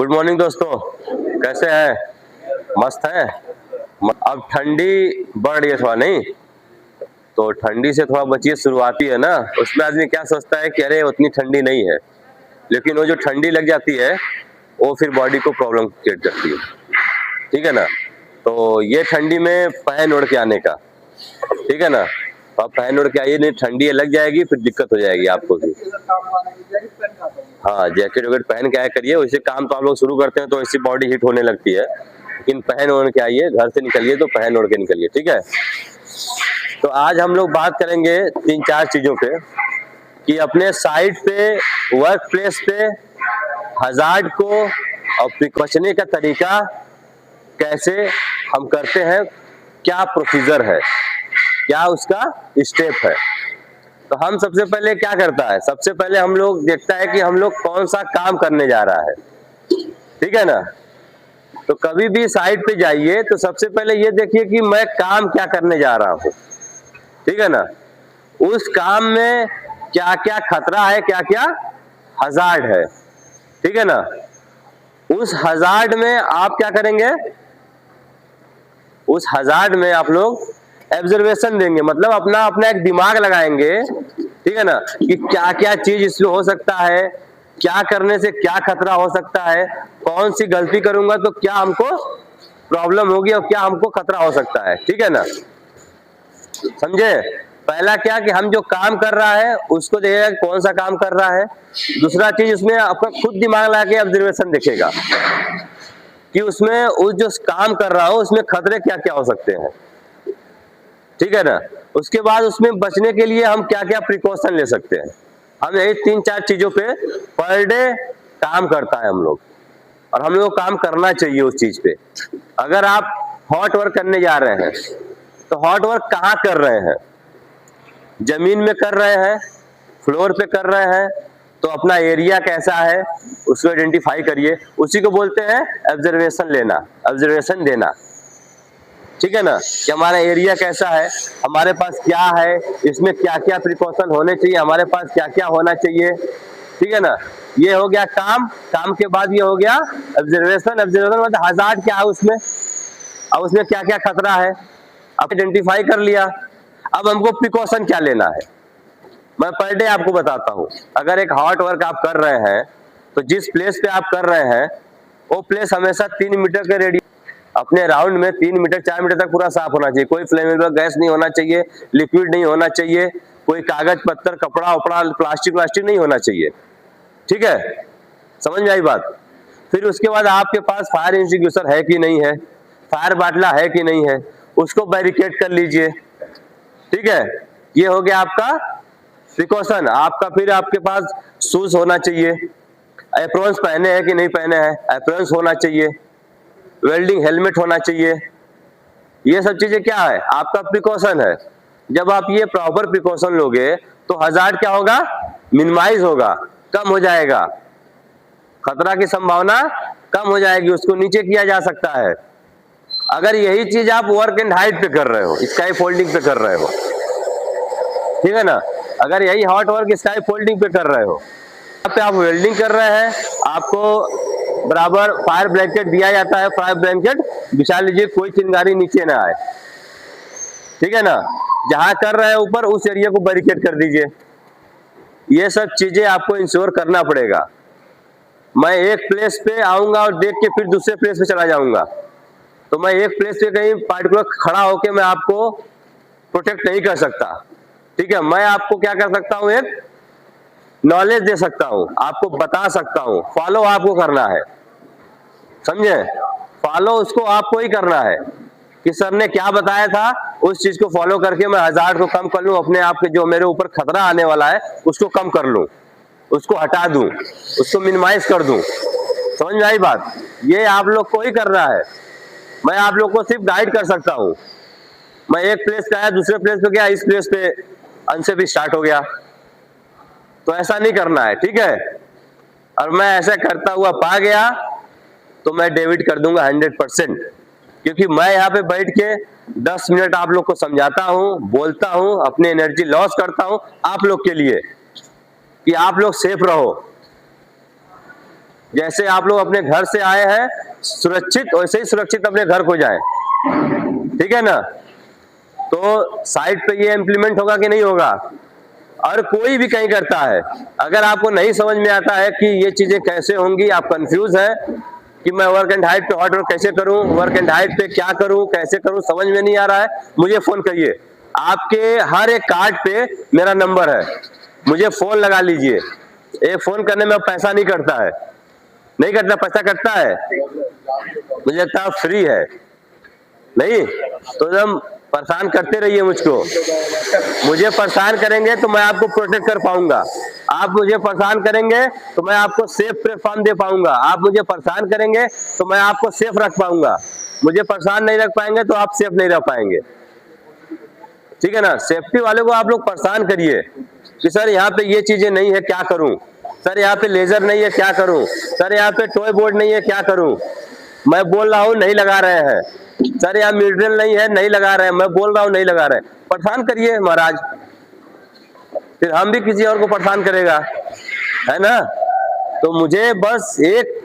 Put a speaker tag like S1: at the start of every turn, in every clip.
S1: Good morning दोस्तों, कैसे हैं? मस्त हैं। अब ठंडी बढ़ रही है थोड़ा, नहीं तो ठंडी से थोड़ा बचिए। शुरुआती है ना, उसमें आदमी क्या सोचता है कि अरे उतनी ठंडी नहीं है, लेकिन वो जो ठंडी लग जाती है वो फिर बॉडी को प्रॉब्लम क्रिएट करती है। ठीक है ना? तो ये ठंडी में पहन ओढ़ के आने का, ठीक है ना? आप पहन ओढ़ के आइए, नहीं ठंडी लग जाएगी फिर दिक्कत हो जाएगी आपको भी। हाँ, जैकेट वैकेट पहन के आया करिए। वैसे काम तो आप लोग शुरू करते हैं तो ऐसी बॉडी हीट होने लगती है, लेकिन पहन ओढ़ के आइए। घर से निकलिए तो पहन ओढ़ के निकलिए, ठीक है? तो आज हम लोग बात करेंगे 3-4 चीजों पे कि अपने साइट पे, वर्क प्लेस पे हजार्ड को और बचने का तरीका कैसे हम करते हैं, क्या प्रोसीजर है, क्या उसका स्टेप है। तो हम सबसे पहले क्या करता है, सबसे पहले हम लोग देखता है कि हम लोग कौन सा काम करने जा रहा है, ठीक है ना? तो कभी भी साइट पे जाइए तो सबसे पहले ये देखिए कि मैं काम क्या करने जा रहा हूँ, ठीक है ना? उस काम में क्या क्या खतरा है, क्या क्या हजार्ड है, ठीक है ना? उस हजार्ड में आप क्या करेंगे, उस हजार्ड में आप लोग ऑब्जर्वेशन देंगे, मतलब अपना एक दिमाग लगाएंगे, ठीक है ना, कि क्या क्या चीज इसमें हो सकता है, क्या करने से क्या खतरा हो सकता है, कौन सी गलती करूंगा तो क्या हमको प्रॉब्लम होगी और क्या हमको खतरा हो सकता है, ठीक है ना? समझे? पहला क्या कि हम जो काम कर रहा है उसको देखेगा कौन सा काम कर रहा है। दूसरा चीज, उसमें आपका खुद दिमाग लगा के ऑब्जर्वेशन देखेगा कि उसमें उस जो काम कर रहा हो उसमें खतरे क्या क्या हो सकते हैं, ठीक है ना? उसके बाद उसमें बचने के लिए हम क्या क्या प्रिकॉशन ले सकते हैं। हम यही 3-4 चीजों पे पर डे काम करता है हम लोग, और हम लोग को काम करना चाहिए उस चीज पे। अगर आप हॉट वर्क करने जा रहे हैं तो हॉट वर्क कहाँ कर रहे हैं, जमीन में कर रहे हैं, फ्लोर पे कर रहे हैं, तो अपना एरिया कैसा है उसको आइडेंटिफाई करिए। उसी को बोलते हैं ऑब्जर्वेशन लेना, ऑब्जर्वेशन देना, ठीक है ना? कि हमारा एरिया कैसा है, हमारे पास क्या है, इसमें क्या क्या प्रिकॉशन होने चाहिए, हमारे पास क्या क्या होना चाहिए, ठीक है ना? ये हो गया काम। काम के बाद ये हो गया ऑब्जर्वेशन। ऑब्जर्वेशन मतलब हजार्ड क्या है उसमें, अब उसमें क्या क्या खतरा है आप आइडेंटिफाई कर लिया। अब हमको प्रिकॉशन क्या लेना है, मैं पर डे आपको बताता हूँ। अगर एक हॉट वर्क आप कर रहे हैं तो जिस प्लेस पे आप कर रहे हैं वो प्लेस हमेशा 3 मीटर के रेडियस, अपने राउंड में 3 मीटर 4 मीटर तक पूरा साफ होना चाहिए। कोई फ्लेमेबल गैस नहीं होना चाहिए, लिक्विड नहीं होना चाहिए, कोई कागज पत्थर कपड़ा उपड़ा प्लास्टिक नहीं होना चाहिए, ठीक है? समझ में आई बात? फिर उसके बाद आपके पास फायर एक्सटिंग्विशर है कि नहीं है, फायर बाटला है कि नहीं है, उसको बैरिकेड कर लीजिए, ठीक है? ये हो गया आपका प्रिकॉशन। आपका फिर आपके पास शूज होना चाहिए, एप्रॉन्स पहने हैं कि नहीं पहने हैं, एप्रॉन्स होना चाहिए, वेल्डिंग हेलमेट होना चाहिए। ये सब चीजें क्या है, आपका प्रिकॉशन है। जब आप ये प्रॉपर प्रिकॉशन लोगे तो हजार्ड क्या होगा, मिनिमाइज होगा, कम हो जाएगा, खतरा की संभावना कम हो जाएगी, उसको नीचे किया जा सकता है। अगर यही चीज आप वर्क एंड हाइट पे कर रहे हो, स्काई फोल्डिंग पे कर रहे हो, ठीक है ना? अगर यही हॉट वर्क स्काई फोल्डिंग पे कर रहे हो, यहाँ पे आप वेल्डिंग कर रहे हैं, आपको बराबर फायर ब्लैंकेट दिया जाता है, फायर ब्लैंकेट बिछा लीजिए, कोई चिंगारी नीचे ना आए, ठीक है ना? जहां कर रहे हैं ऊपर उस एरिया को बैरिकेड कर दीजिए। ये सब चीजें आपको इंश्योर करना पड़ेगा। मैं एक प्लेस पे आऊंगा और देख के फिर दूसरे प्लेस पे चला जाऊंगा, तो मैं एक प्लेस पे कहीं पार्टिकुलर खड़ा होके मैं आपको प्रोटेक्ट नहीं कर सकता, ठीक है? मैं आपको क्या कर सकता हूं, एक नॉलेज दे सकता हूं, आपको बता सकता हूं, फॉलो आपको करना है, समझे? फॉलो उसको आपको ही करना है कि सर ने क्या बताया था, उस चीज को फॉलो करके मैं हजार्ड को कम कर लूं, अपने आप के जो मेरे ऊपर खतरा आने वाला है उसको कम कर लूं, उसको हटा दूं, उसको मिनिमाइज कर दूं। समझ में आई बात? ये आप लोग को ही करना है, मैं आप लोग को सिर्फ गाइड कर सकता हूं। मैं एक प्लेस पे आया, दूसरे प्लेस पे गया, इस प्लेस पे अनसेफ स्टार्ट हो गया, तो ऐसा नहीं करना है, ठीक है? और मैं ऐसा करता हुआ पा गया तो मैं डेबिट कर दूंगा 100%, क्योंकि मैं यहाँ पे बैठ के 10 मिनट आप लोग को समझाता हूँ, बोलता हूँ, अपनी एनर्जी लॉस करता हूँ आप लोग के लिए कि आप लोग सेफ रहो। जैसे आप लोग अपने घर से आए हैं सुरक्षित, वैसे ही सुरक्षित अपने घर को जाएं, ठीक है ना। तो साइट पे ये इम्प्लीमेंट होगा कि नहीं होगा। और कोई भी कहीं करता है, अगर आपको नहीं समझ में आता है कि ये चीजें कैसे होंगी, आप कंफ्यूज है कि मैं वर्क एंड हाइट पे हॉट वर्क कैसे करूं, वर्क एंड हाइट पे क्या करूं, कैसे करूं, समझ में नहीं आ रहा है, मुझे फोन करिए। आपके हर एक कार्ड पे मेरा नंबर है, मुझे फोन लगा लीजिए। ये फोन करने में पैसा नहीं करता है, नहीं करता, पैसा करता है, मुझे लगता है फ्री है नहीं। तो जब परेशान करते रहिए मुझको, मुझे परेशान करेंगे तो मैं आपको प्रोटेक्ट कर पाऊंगा, आप मुझे परेशान करेंगे तो मैं आपको सेफ प्लेटफॉर्म दे पाऊंगा, आप मुझे परेशान करेंगे तो मैं आपको सेफ रख पाऊंगा, मुझे परेशान नहीं रख पाएंगे तो आप सेफ नहीं रह पाएंगे, ठीक है ना। सेफ्टी वाले को आप लोग परेशान करिए कि सर यहाँ पे ये चीजें नहीं है क्या करूं, सर यहाँ पे लेजर नहीं है क्या करूं, सर यहाँ पे टॉय बोर्ड नहीं है क्या करूं, मैं बोल रहा हूँ नहीं लगा रहे हैं, सर यहाँ मिडल नहीं है नहीं लगा रहे हैं, मैं बोल रहा हूँ नहीं लगा रहे हैं। परेशान करिए महाराज, फिर हम भी किसी और को परेशान करेगा, है ना। तो मुझे बस एक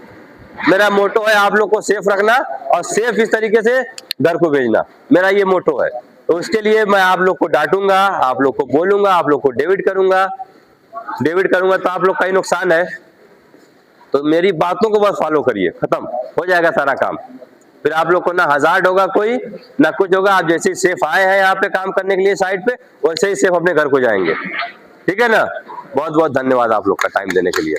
S1: मेरा मोटो है आप लोग को सेफ रखना और सेफ इस तरीके से घर को भेजना, मेरा ये मोटो है। तो उसके लिए मैं आप लोग को डांटूंगा, आप लोग को बोलूंगा, आप लोग को डेविड करूंगा तो आप लोग का ही नुकसान है। तो मेरी बातों को बस फॉलो करिए, खत्म हो जाएगा सारा काम। फिर आप लोग को ना हजार्ड होगा कोई, ना कुछ होगा, आप जैसे ही सेफ आए हैं यहाँ पे काम करने के लिए साइट पे, वैसे ही सेफ अपने घर को जाएंगे, ठीक है ना। बहुत बहुत धन्यवाद आप लोग का टाइम देने के लिए।